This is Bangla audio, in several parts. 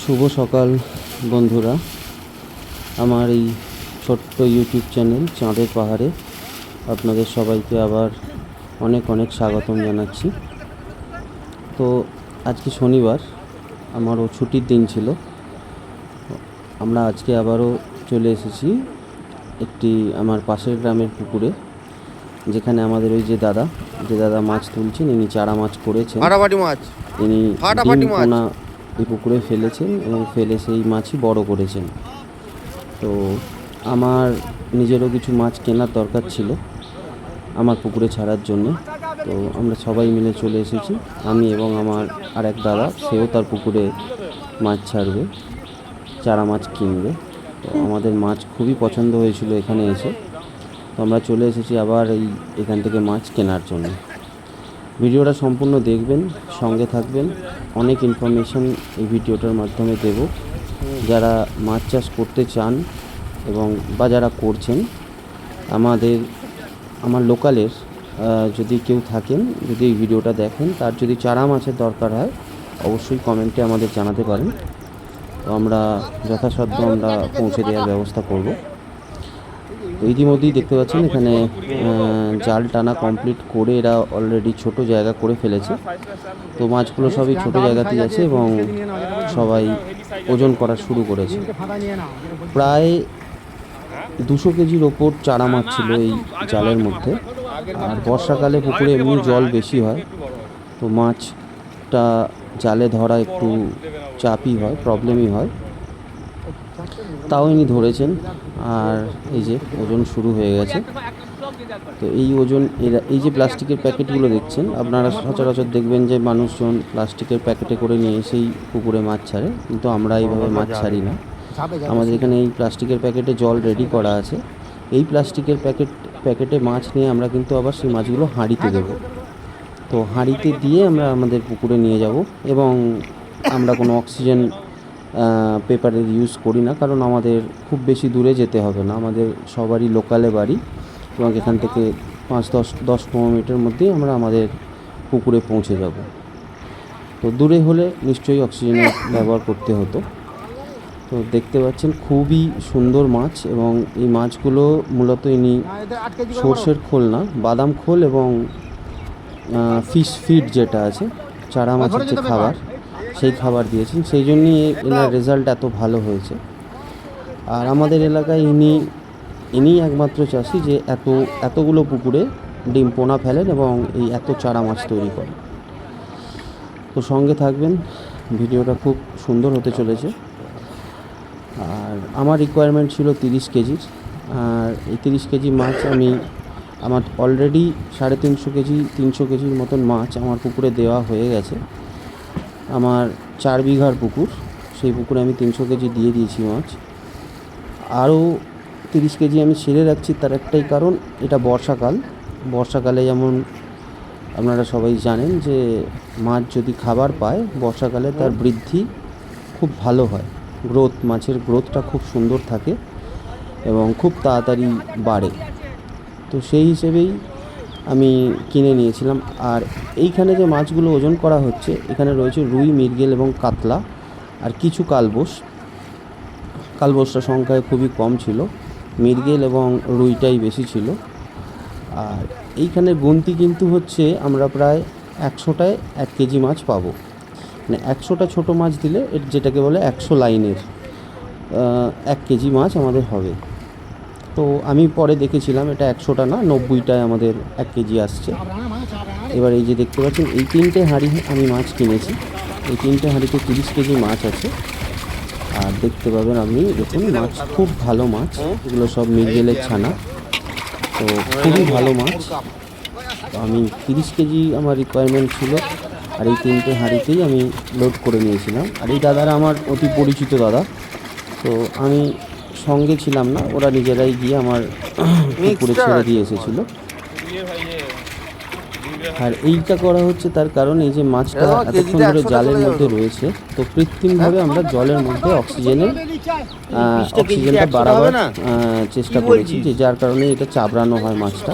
শুভ সকাল বন্ধুরা, আমার এই ছোট্ট ইউটিউব চ্যানেল চাঁদের পাহাড়ে আপনাদের সবাইকে আবার অনেক অনেক স্বাগতম জানাচ্ছি। তো আজকে শনিবার, আমারও ছুটির দিন ছিল। আমরা আজকে আবারও চলে এসেছি একটি আমার পাশের গ্রামের পুকুরে, যেখানে আমাদের ওই যে দাদা মাছ তুলছেন, ইনি চারা মাছ করেছেন, ইনি ডিম পোনা এই পুকুরে ফেলেছেন এবং ফেলে সেই মাছই বড় করেছেন। তো আমার নিজেরও কিছু মাছ কেনার দরকার ছিল আমার পুকুরে ছাড়ার জন্য। তো আমরা সবাই মিলে চলে এসেছি, আমি এবং আমার আরেক দাদা, সেও তার পুকুরে মাছ ছাড়বে, চারা মাছ কিনবে। তো আমাদের মাছ খুবই পছন্দ হয়েছিল এখানে এসে, তো আমরা চলে এসেছি আবার এখান থেকে মাছ কেনার জন্য। ভিডিওটা সম্পূর্ণ দেখবেন, সঙ্গে থাকবেন। অনেক ইনফরমেশন এই ভিডিওটার মাধ্যমে দেব। যারা মাছ চাষ করতে চান এবং বা যারা করছেন, আমার লোকালের যদি কেউ থাকেন, যদি এই ভিডিওটা দেখেন, তার যদি চারা মাছের দরকার হয় অবশ্যই কমেন্টে আমাদের জানাতে পারেন। তো আমরা যথাসাধ্য আমরা পৌঁছে দেওয়ার ব্যবস্থা করব। তো ইতিমধ্যেই দেখতে পাচ্ছেন এখানে জাল টানা কমপ্লিট করে এরা অলরেডি ছোট জায়গা করে ফেলেছে। তো মাছগুলো সবই ছোট জায়গাতেই আছে এবং সবাই ওজন করা শুরু করেছে। প্রায় 200 কেজির ওপর চারা মাছ ছিল এই জালের মধ্যে। আর বর্ষাকালে পুকুরে এমনি জল বেশি হয়, তো মাছটা জালে ধরা একটু চাপই হয়, প্রবলেমই হয়। তাও ইনি ধরেছেন। আর এই যে ওজন শুরু হয়ে গেছে। তো এই ওজন এই যে প্লাস্টিকের প্যাকেটগুলো দেখছেন, আপনারা সচরাচর দেখবেন যে মানুষজন প্লাস্টিকের প্যাকেটে করে নিয়ে এসেই পুকুরে মাছ ছাড়ে, কিন্তু আমরা এইভাবে মাছ ছাড়ি না। আমাদের এখানে এই প্লাস্টিকের প্যাকেটে জল রেডি করা আছে। এই প্লাস্টিকের প্যাকেটে মাছ নিয়ে আমরা কিন্তু আবার সেই মাছগুলো হাঁড়িতে দেবো। তো হাঁড়িতে দিয়ে আমরা আমাদের পুকুরে নিয়ে যাব এবং আমরা কোনো অক্সিজেন পেপারের ইউজ করি না, কারণ আমাদের খুব বেশি দূরে যেতে হবে না। আমাদের সবারই লোকালে বাড়ি এবং এখান থেকে 5-10-15 মিনিটের মধ্যেই আমরা আমাদের পুকুরে পৌঁছে যাব। তো দূরে হলে নিশ্চয়ই অক্সিজেনের ব্যবহার করতে হতো। তো দেখতে পাচ্ছেন খুবই সুন্দর মাছ, এবং এই মাছগুলো মূলত ইনি সর্ষের খোল না, বাদাম খোল এবং ফিশ ফিড যেটা আছে, চারা মাছের যে খাবার, সেই খাবার দিয়েছেন, সেই জন্যই এনার রেজাল্ট এত ভালো হয়েছে। আর আমাদের এলাকায় ইনি একমাত্র চাষি যে এতগুলো পুকুরে ডিম পোনা ফেলেন এবং এই এত চারা মাছ তৈরি করেন। তো সঙ্গে থাকবেন, ভিডিওটা খুব সুন্দর হতে চলেছে। আর আমার রিকোয়ারমেন্ট ছিল 30 কেজির। আর এই 30 কেজি মাছ আমার অলরেডি 350 কেজির মতন মাছ আমার পুকুরে দেওয়া হয়ে গেছে। আমার 4 বিঘার পুকুর, সেই পুকুরে আমি 300 কেজি দিয়ে দিয়েছি মাছ। আরও 30 কেজি আমি ছেড়ে রাখছি, তার একটাই কারণ, এটা বর্ষাকালে যেমন আপনারা সবাই জানেন যে মাছ যদি খাবার পায় বর্ষাকালে তার বৃদ্ধি খুব ভালো হয়, মাছের গ্রোথটা খুব সুন্দর থাকে এবং খুব তাড়াতাড়ি বাড়ে। তো সেই হিসেবেই আমি কিনে নিয়েছিলাম। আর এইখানে যে মাছগুলো ওজন করা হচ্ছে, এখানে রয়েছে রুই, মৃগেল এবং কাতলা, আর কিছু কালবোসটা সংখ্যায় খুবই কম ছিল, মৃগেল এবং রুইটাই বেশি ছিল। আর এইখানে গুনতি কিন্তু হচ্ছে আমরা প্রায় 100টায় 1 কেজি মাছ পাবো, মানে 100টা ছোটো মাছ দিলে যেটাকে বলে 100 লাইনের 1 কেজি মাছ আমাদের হবে। তো আমি পরে দেখেছিলাম এটা 100টা না, 90টায় আমাদের 1 কেজি আসছে। এবার এই যে দেখতে পাচ্ছেন এই 3টে হাঁড়ি আমি মাছ কিনেছি, এই 3টে হাঁড়িতে 30 কেজি মাছ আছে। আর দেখতে পাবেন আপনি, দেখুন মাছ খুব ভালো মাছ, এগুলো সব মৃগেলের ছানা, তো খুবই ভালো মাছ। তো আমি 30 কেজি আমার রিকোয়ারমেন্ট ছিল, আর এই 3টে হাঁড়িতেই আমি লোড করে নিয়েছিলাম। আর এই দাদারা আমার অতি পরিচিত দাদা, তো আমি সঙ্গে ছিলাম না, ওরা নিজেরাই গিয়ে আমার পুকুরে ছেড়ে দিয়ে এসেছিলো। আর এইটা করা হচ্ছে তার কারণ, এই যে মাছটা এতক্ষণ ধরে জালের মধ্যে রয়েছে, তো কৃত্রিমভাবে আমরা জলের মধ্যে অক্সিজেনটা বাড়াবার চেষ্টা করেছি, যার কারণে এটা চাবড়ানো হয় মাছটা।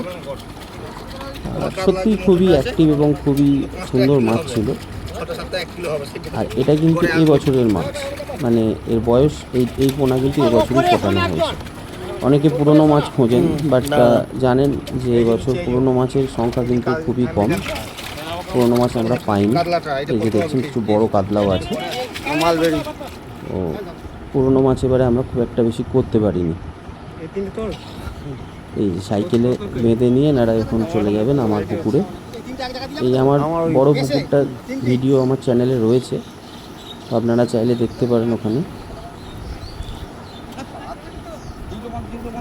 সত্যি খুবই অ্যাক্টিভ এবং খুবই সুন্দর মাছ ছিল। আর এটা কিন্তু এবছরের মাছ, মানে এর বয়স এই পোনা কিন্তু এবছরই ফোটানো হয়েছে। অনেকে পুরনো মাছ খোঁজেন, বাট জানেন যে এবছর পুরনো মাছের সংখ্যা কিন্তু খুবই কম, পুরনো মাছ আমরা পাইনি। এই যে দেখছেন কিছু বড় কাতলাও আছে। ও পুরনো মাছ এবারে আমরা খুব একটা বেশি করতে পারিনি। এই সাইকেলে বেঁধে নিয়ে এনারা এখন চলে যাবেন আমার পুকুরে। এই আমার বড় পুকুরটা ভিডিও আমার চ্যানেলে রয়েছে, তো আপনারা চাইলে দেখতে পারেন ওখানে।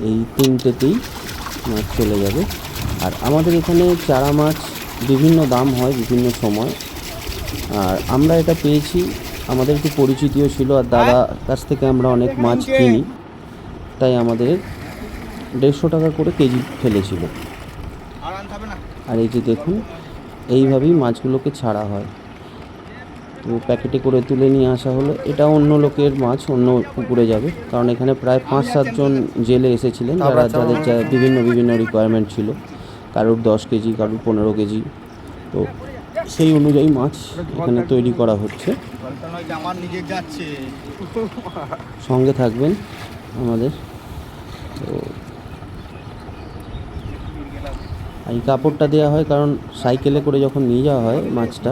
এই তিনটেতেই মাছ চলে যাবে। আর আমাদের এখানে চারা মাছ বিভিন্ন দাম হয় বিভিন্ন সময়, আর আমরা এটা পেয়েছি, আমাদের একটু পরিচিতিও ছিল, আর দাদার কাছ থেকে আমরা অনেক মাছ কিনি, তাই আমাদের 150 টাকা করে কেজি ফেলেছিল। আর এই যে দেখুন, এইভাবেই মাছগুলোকে ছাড়া হয়। তো প্যাকেটে করে তুলে নিয়ে আসা হলো। এটা অন্য লোকের মাছ, অন্য পুকুরে যাবে, কারণ এখানে প্রায় 5-7 জন জেলে এসেছিলেন, যাদের বিভিন্ন রিকোয়ারমেন্ট ছিল। কারোর 10 কেজি, কারোর 15 কেজি। তো সেই অনুযায়ী মাছ এখানে তৈরি করা হচ্ছে। সঙ্গে থাকবেন আমাদের। তো এই কাপড়টা দেওয়া হয় কারণ সাইকেলে করে যখন নিয়ে যাওয়া হয় মাছটা,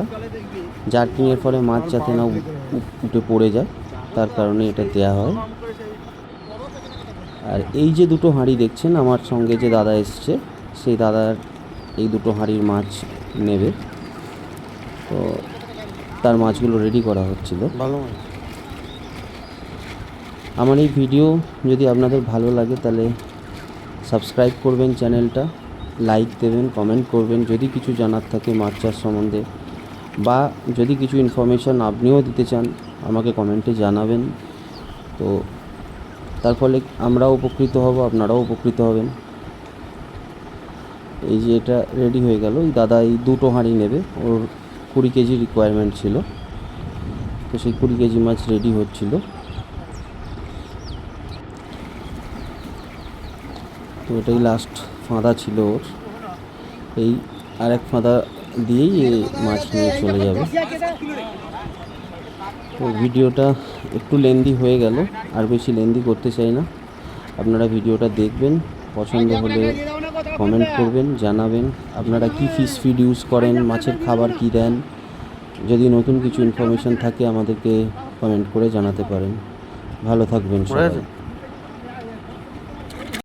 জার্কিংয়ের ফলে মাছ যাতে না উঠে পড়ে যায়, তার কারণে এটা দেওয়া হয়। আর এই যে দুটো হাঁড়ি দেখছেন, আমার সঙ্গে যে দাদা এসছে, সেই দাদার এই দুটো হাঁড়ির মাছ নেবে, তো তার মাছগুলো রেডি করা হচ্ছিল। আমার এই ভিডিও যদি আপনাদের ভালো লাগে তাহলে সাবস্ক্রাইব করবেন চ্যানেলটা, লাইক দেবেন, কমেন্ট করবেন। যদি কিছু জানার থাকে মাছ চাষ সম্বন্ধে, বা যদি কিছু ইনফরমেশান আপনিও দিতে চান, আমাকে কমেন্টে জানাবেন। তো তার ফলে আমরাও উপকৃত হব, আপনারাও উপকৃত হবেন। এই যে এটা রেডি হয়ে গেল। এই দাদা এই দুটো হাঁড়ি নেবে, ওর 20 কেজি রিকোয়ারমেন্ট ছিল, তো সেই 20 কেজি মাছ রেডি হচ্ছিল। তো এটাই লাস্ট ফাঁদা ছিল ওর, এই আরেক ফাঁদা দিয়েই এই মাছ নিয়ে চলে যাবে। তো ভিডিওটা একটু লেন্দি হয়ে গেল, আর বেশি লেন্দি করতে চাই না। আপনারা ভিডিওটা দেখবেন, পছন্দ হলে কমেন্ট করবেন, জানাবেন আপনারা কি ফিশ ফিড ইউজ করেন, মাছের খাবার কি দেন। যদি নতুন কিছু ইনফরমেশান থাকে আমাদেরকে কমেন্ট করে জানাতে পারেন। ভালো থাকবেন সবাই।